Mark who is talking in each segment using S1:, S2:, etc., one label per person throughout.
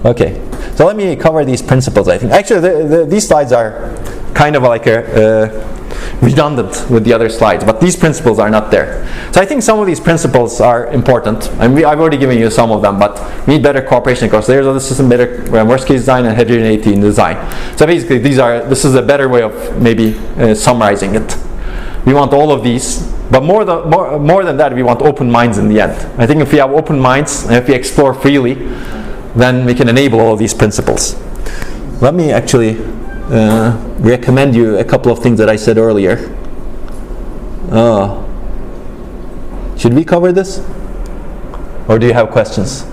S1: Okay, so let me cover these principles, I think. Actually, these slides are kind of like redundant with the other slides, but these principles are not there. So I think some of these principles are important, and I've already given you some of them, but we need better cooperation across layers of the system, better worst case design, and heterogeneity in design. So basically, this is a better way of maybe summarizing it. We want all of these, but more than that, we want open minds in the end. I think if we have open minds, and if we explore freely, then we can enable all of these principles. Let me actually recommend you a couple of things that I said earlier. Should we cover this? Or do you have questions?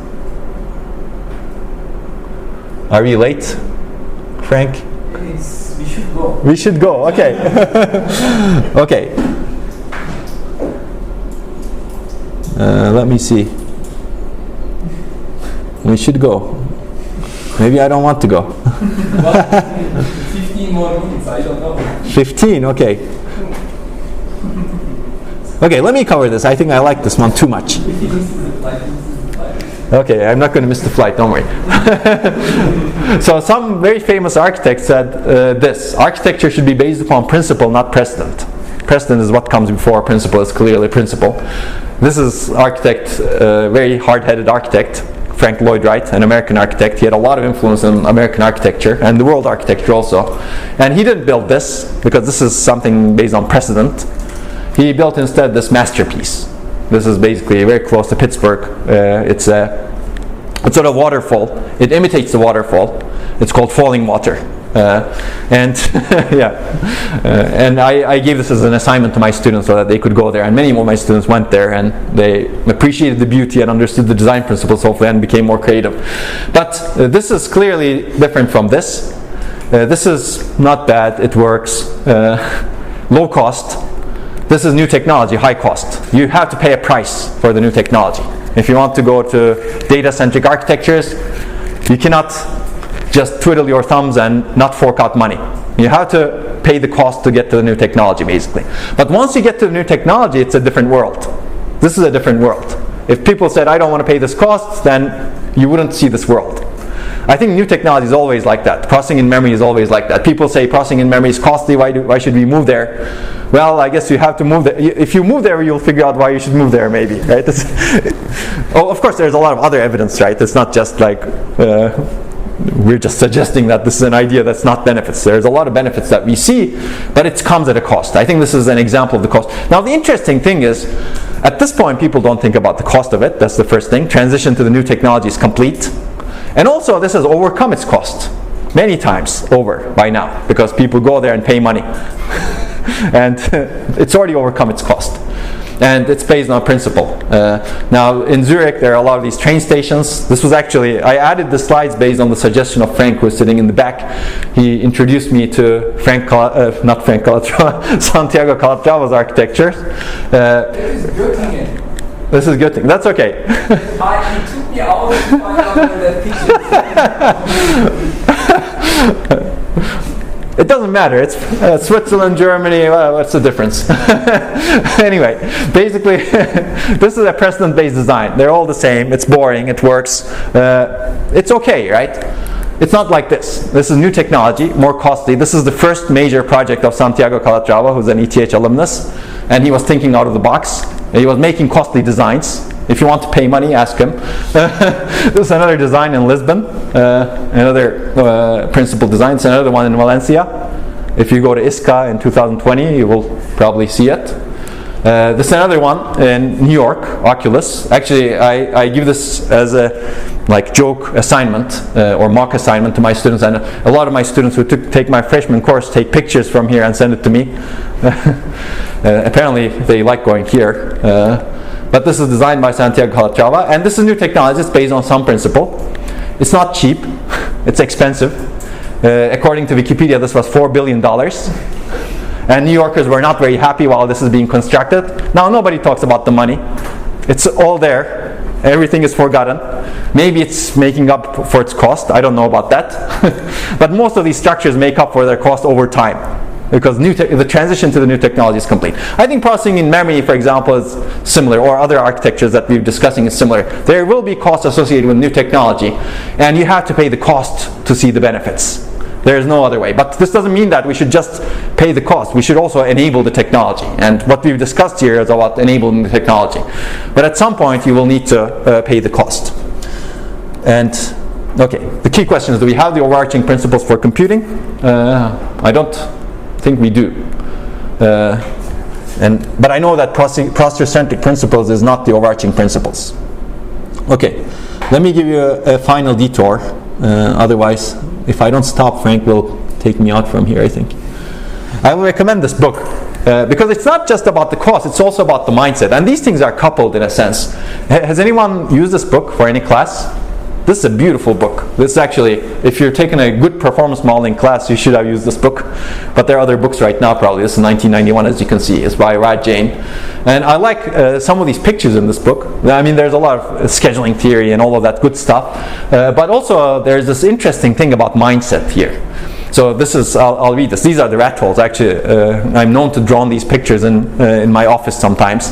S1: Are we late, Frank?
S2: We should go.
S1: We should go, okay. Okay. Let me see. We should go. Maybe I don't want to go.
S2: 15 more minutes, I don't know.
S1: 15, okay. Okay, let me cover this. I think I like this one too much. Okay, I'm not going to miss the flight, don't worry. So some very famous architect said this: architecture should be based upon principle, not precedent. Precedent is what comes before, principle is clearly principle. This is architect, very hard-headed architect, Frank Lloyd Wright, an American architect. He had a lot of influence in American architecture and the world architecture also. And he didn't build this because this is something based on precedent. He built instead this masterpiece. This is basically very close to Pittsburgh. It's sort of waterfall. It imitates the waterfall. It's called Falling Water. And and I gave this as an assignment to my students so that they could go there, and many of my students went there and they appreciated the beauty and understood the design principles hopefully and became more creative. But this is clearly different from this. This is not bad, it works. Low cost. This is new technology, high cost. You have to pay a price for the new technology. If you want to go to data-centric architectures, you cannot just twiddle your thumbs and not fork out money. You have to pay the cost to get to the new technology, basically. But once you get to the new technology, it's a different world. This is a different world. If people said, I don't want to pay this cost, then you wouldn't see this world. I think new technology is always like that. Processing in memory is always like that. People say processing in memory is costly, why should we move there? Well, I guess you have to move there. If you move there, you'll figure out why you should move there, maybe, right? Of course, there's a lot of other evidence, right? It's not just like we're just suggesting that this is an idea that's not benefits. There's a lot of benefits that we see, but it comes at a cost. I think this is an example of the cost. Now, the interesting thing is, at this point, people don't think about the cost of it. That's the first thing. Transition to the new technology is complete. And also, this has overcome its cost many times over by now, because people go there and pay money. And it's already overcome its cost. And it's based on principle. Now, in Zurich, there are a lot of these train stations. This was actually, I added the slides based on the suggestion of Frank, who's sitting in the back. He introduced me to Santiago Calatrava's architecture. This is Göttingen. That's okay.
S2: He took me out to find out where that picture.
S1: It doesn't matter. It's Switzerland, Germany. What's the difference? Anyway, basically, this is a precedent-based design. They're all the same. It's boring. It works. It's okay, right? It's not like this. This is new technology, more costly. This is the first major project of Santiago Calatrava, who's an ETH alumnus, and he was thinking out of the box. He was making costly designs. If you want to pay money, ask him. This is another design in Lisbon, another principal design. It's another one in Valencia. If you go to ISCA in 2020, you will probably see it. This is another one in New York, Oculus. Actually, I give this as a joke assignment or mock assignment to my students, and a lot of my students who take my freshman course take pictures from here and send it to me. Apparently, they like going here. But this is designed by Santiago Calatrava, and this is new technology. It's based on some principle. It's not cheap. It's expensive. According to Wikipedia, this was $4 billion. And New Yorkers were not very happy while this is being constructed. Now nobody talks about the money. It's all there. Everything is forgotten. Maybe it's making up for its cost. I don't know about that. But most of these structures make up for their cost over time. because the transition to the new technology is complete. I think processing in memory, for example, is similar, or other architectures that we're discussing is similar. There will be costs associated with new technology, and you have to pay the cost to see the benefits. There is no other way. But this doesn't mean that we should just pay the cost. We should also enable the technology. And what we've discussed here is about enabling the technology. But at some point, you will need to pay the cost. And okay, the key question is, do we have the overarching principles for computing? I don't think we do. But I know that processor-centric principles is not the overarching principles. Okay, let me give you a final detour. Otherwise, if I don't stop, Frank will take me out from here, I think. I will recommend this book because it's not just about the cost, it's also about the mindset. And these things are coupled in a sense. Has anyone used this book for any class? This is a beautiful book. This is actually, if you're taking a good performance modeling class, you should have used this book. But there are other books right now probably. This is 1991, as you can see. It's by Wright. And I like some of these pictures in this book. I mean, there's a lot of scheduling theory and all of that good stuff. But also, there's this interesting thing about mindset here. So this is, I'll read this. These are the rat holes. Actually, I'm known to draw these pictures in my office sometimes.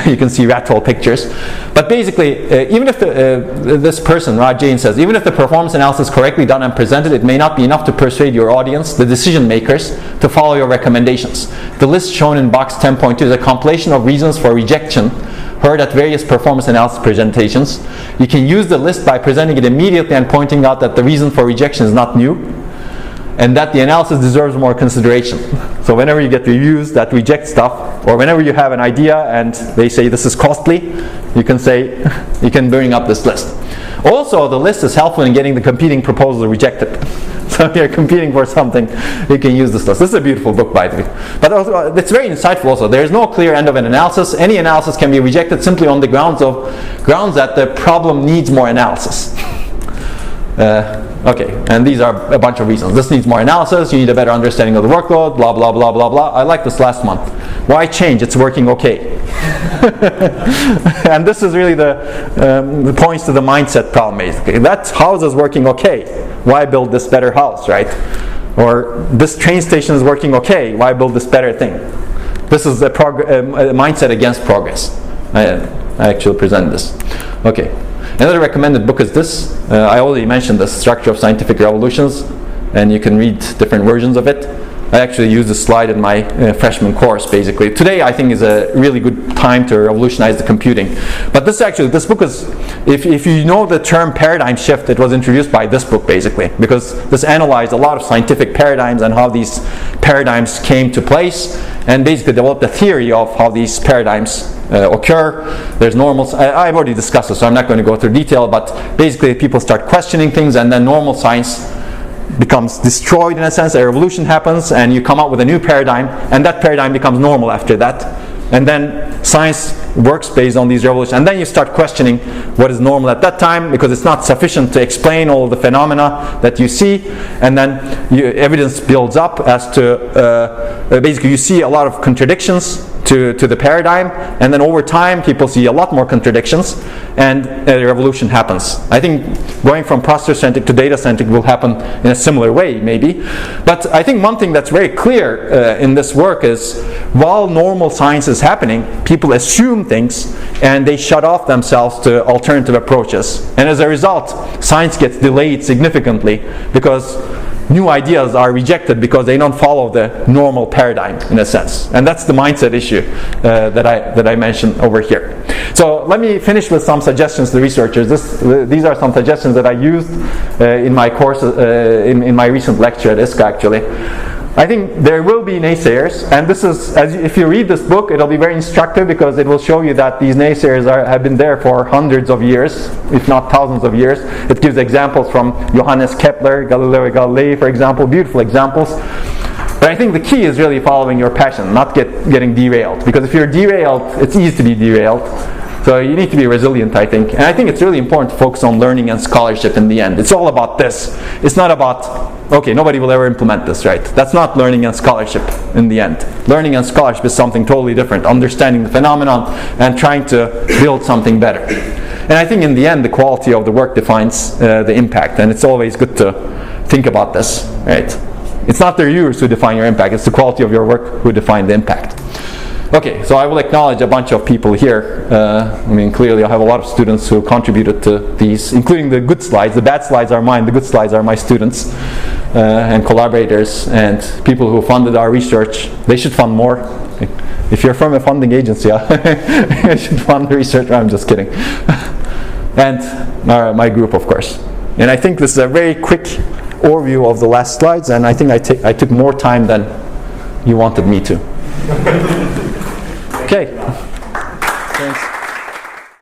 S1: You can see rat hole pictures. But basically, even if this person, Raj Jain, says, even if the performance analysis is correctly done and presented, it may not be enough to persuade your audience, the decision makers, to follow your recommendations. The list shown in box 10.2 is a compilation of reasons for rejection heard at various performance analysis presentations. You can use the list by presenting it immediately and pointing out that the reason for rejection is not new, and that the analysis deserves more consideration. So whenever you get reviews that reject stuff, or whenever you have an idea and they say this is costly, you can say, you can bring up this list. Also, the list is helpful in getting the competing proposal rejected. So if you're competing for something, you can use this list. This is a beautiful book, by the way. But also, it's very insightful also. There is no clear end of an analysis. Any analysis can be rejected simply on the grounds that the problem needs more analysis. Okay, and these are a bunch of reasons. This needs more analysis, you need a better understanding of the workload, blah, blah, blah, blah, blah. I like this last one. Why change? It's working okay. And this is really the points to the mindset problem, basically. That house is working okay. Why build this better house, right? Or this train station is working okay. Why build this better thing? This is a mindset against progress. I actually present this. Okay. Another recommended book is this. I already mentioned the Structure of Scientific Revolutions, and you can read different versions of it. I actually used this slide in my freshman course, basically. Today, I think, is a really good time to revolutionize the computing. But this book is, if you know the term paradigm shift, it was introduced by this book, basically, because this analyzed a lot of scientific paradigms and how these paradigms came to place, and basically developed a theory of how these paradigms occur. There's normal, I've already discussed this, so I'm not going to go through detail, but basically people start questioning things, and then normal science becomes destroyed in a sense. A revolution happens, and you come up with a new paradigm, and that paradigm becomes normal after that. And then science works based on these revolutions. And then you start questioning what is normal at that time, because it's not sufficient to explain all the phenomena that you see. And then evidence builds up as to, basically you see a lot of contradictions to the paradigm. And then over time, people see a lot more contradictions, and a revolution happens. I think going from processor-centric to data-centric will happen in a similar way, maybe. But I think one thing that's very clear in this work is, while normal science is happening, people assume things and they shut off themselves to alternative approaches. And as a result, science gets delayed significantly because new ideas are rejected because they don't follow the normal paradigm, in a sense. And that's the mindset issue that I mentioned over here. So let me finish with some suggestions to the researchers. These are some suggestions that I used in my course, in my recent lecture at ISCA, actually. I think there will be naysayers, and this is, if you read this book, it'll be very instructive, because it will show you that these naysayers have been there for hundreds of years, if not thousands of years. It gives examples from Johannes Kepler, Galileo Galilei, for example, beautiful examples. But I think the key is really following your passion, not getting derailed, because if you're derailed, it's easy to be derailed. So you need to be resilient, I think. And I think it's really important to focus on learning and scholarship in the end. It's all about this. It's not about, okay, nobody will ever implement this, right? That's not learning and scholarship in the end. Learning and scholarship is something totally different. Understanding the phenomenon and trying to build something better. And I think in the end, the quality of the work defines the impact. And it's always good to think about this, right? It's not the reviewers who define your impact, it's the quality of your work who define the impact. Okay, so I will acknowledge a bunch of people here. I mean, clearly I have a lot of students who contributed to these, including the good slides. The bad slides are mine, the good slides are my students and collaborators and people who funded our research. They should fund more. If you're from a funding agency, you should fund the research. I'm just kidding. And my group, of course. And I think this is a very quick overview of the last slides, and I think I took more time than you wanted me to. Okay.